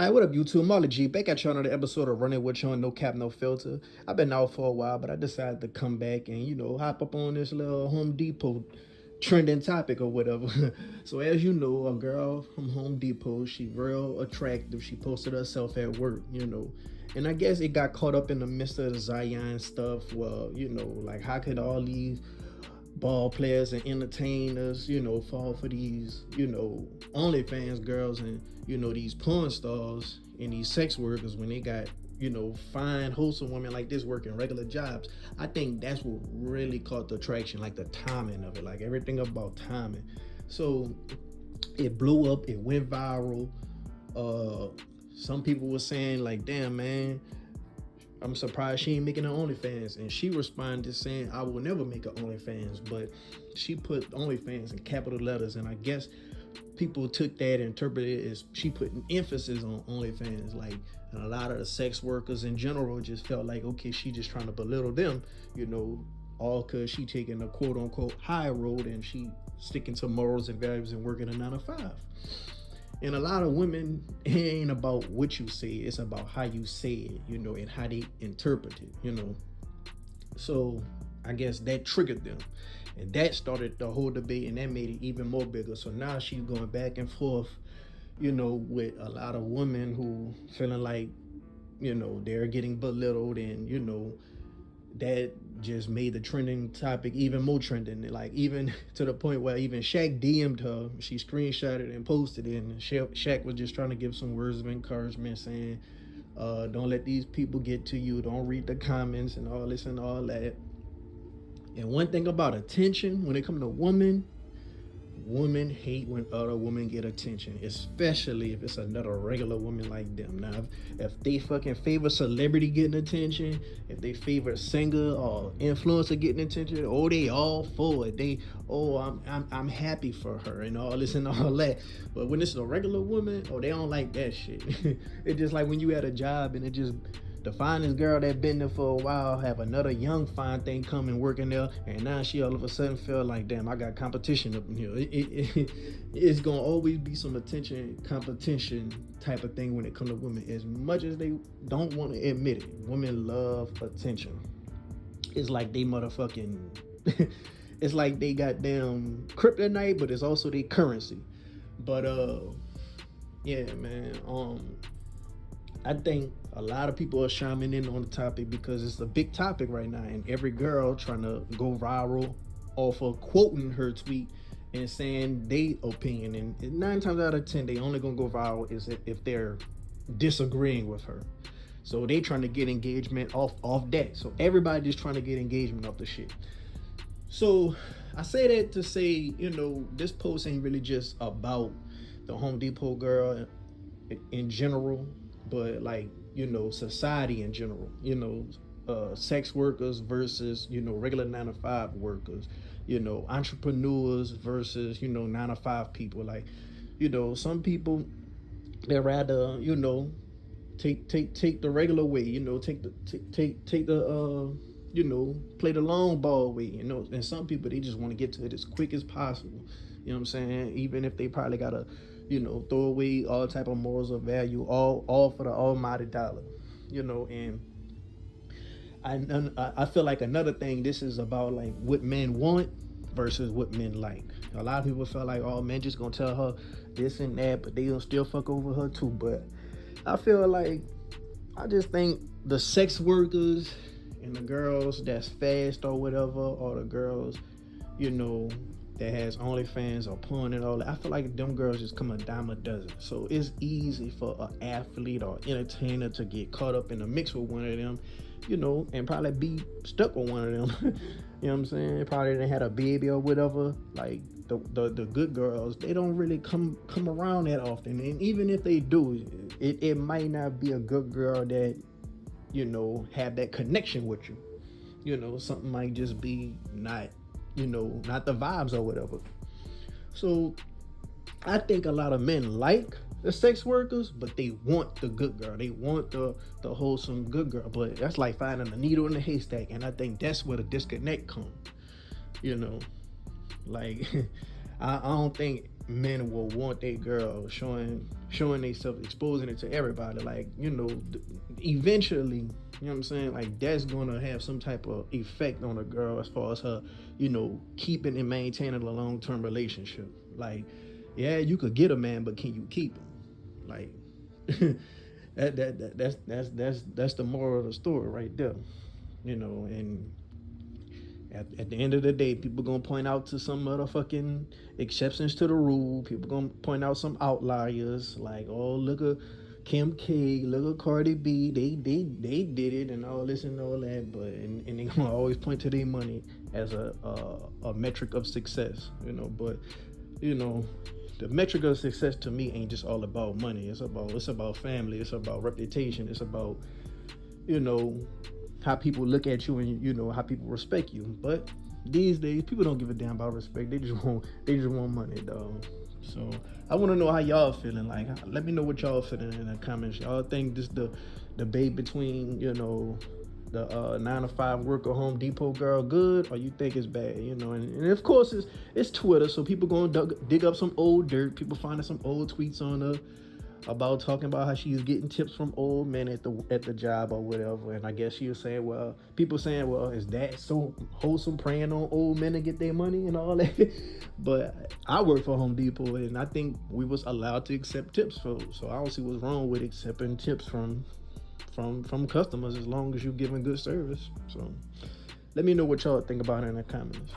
All right, what up, YouTube? Marley G, back at you on another episode of Running With You on No Cap, No Filter. I've been out for a while, but I decided to come back and, hop up on this little Home Depot trending topic or whatever. So as you know, a girl from Home Depot, she real attractive. She posted herself at work, And I guess it got caught up in the midst of the Zion stuff. Well, like how could all these ball players and entertainers, fall for these, OnlyFans girls and, these porn stars and these sex workers when they got, fine, wholesome women like this working regular jobs. I think that's what really caught the attraction, like the timing of it, like everything about timing. So it blew up, it went viral. Some people were saying like, damn, man, I'm surprised she ain't making an OnlyFans. And she responded saying, I will never make an OnlyFans. But she put OnlyFans in capital letters. And I guess people took that and interpreted it as she putting emphasis on OnlyFans. Like, and a lot of the sex workers in general just felt like, okay, she just trying to belittle them, all because she taking a quote unquote high road and she sticking to morals and values and working a 9 to 5. And a lot of women, it ain't about what you say, it's about how you say it, and how they interpret it, So I guess that triggered them. And that started the whole debate and that made it even more bigger. So now she's going back and forth, with a lot of women who feeling like, they're getting belittled and, that just made the trending topic even more trending. Like even to the point where even Shaq DM'd her. She screenshotted and posted it, and Shaq was just trying to give some words of encouragement, saying, "Don't let these people get to you. Don't read the comments and all this and all that." And one thing about attention, when it comes to women hate when other women get attention, especially if it's another regular woman like them. Now, if they fucking favor celebrity getting attention, if they favor singer or influencer getting attention, oh, they all for it. I'm happy for her and all this and all that. But when it's a regular woman, they don't like that shit. It's just like when you at a job and it just the finest girl that been there for a while have another young fine thing coming working there, and now she all of a sudden feel like, damn, I got competition up in here. It's gonna always be some competition type of thing when it comes to women. As much as they don't want to admit it, women love attention. It's like they motherfucking it's like they got damn kryptonite, but it's also their currency. But yeah, man, I think a lot of people are chiming in on the topic because it's a big topic right now, and every girl trying to go viral off of quoting her tweet and saying their opinion. And 9 times out of 10, they only gonna go viral is if they're disagreeing with her. So they trying to get engagement off that. So everybody just trying to get engagement off the shit. So I say that to say, this post ain't really just about the Home Depot girl in general, but like, society in general, sex workers versus, regular 9 to 5 workers, entrepreneurs versus, 9 to 5 people. Like, some people, they rather, take the regular way, take the play the long ball way, and some people, they just want to get to it as quick as possible. You know what I'm saying? Even if they probably gotta, throw away all type of morals of value, all for the almighty dollar, and I feel like another thing, this is about like what men want versus what men like. A lot of people feel like, oh, men just gonna tell her this and that, but they gonna still fuck over her too. But I feel like, I just think the sex workers and the girls that's fast or whatever, or the girls, that has OnlyFans or porn and all that, I feel like them girls just come a dime a dozen. So it's easy for an athlete or entertainer to get caught up in the mix with one of them, and probably be stuck with one of them. You know what I'm saying? Probably they had a baby or whatever. Like the good girls, they don't really come around that often. And even if they do, it might not be a good girl that, have that connection with you. Something might just be not the vibes or whatever. So I think a lot of men like the sex workers, but they want the good girl. They want the wholesome good girl. But that's like finding a needle in a haystack, and I think that's where the disconnect comes. Like I don't think men will want a girl showing themselves, exposing it to everybody. Like, eventually, you know what I'm saying? Like, that's gonna have some type of effect on a girl as far as her, keeping and maintaining a long term relationship. Like, yeah, you could get a man, but can you keep him? Like, that's the moral of the story right there. And at the end of the day, people gonna point out to some motherfucking exceptions to the rule. People gonna point out some outliers, like, oh, look at Kim K, look at Cardi B, they did it and all this and all that, but and they gonna always point to their money as a metric of success, But you know, the metric of success to me ain't just all about money. It's about family. It's about reputation. It's about you know how people look at you and how people respect you. But these days, people don't give a damn about respect. They just want money, dog. So I want to know how y'all feeling. Like, let me know what y'all feeling in the comments. Y'all think this the debate between the 9 to 5 worker Home Depot girl good, or you think it's bad? And of course it's Twitter, so people gonna dig up some old dirt. People finding some old tweets on her about talking about how she's getting tips from old men at the job or whatever. And I guess she was saying, well, people saying, well, is that so wholesome, preying on old men to get their money and all that? But I work for Home Depot, and I think we was allowed to accept tips, so I don't see what's wrong with accepting tips from customers as long as you're giving good service. So let me know what y'all think about it in the comments.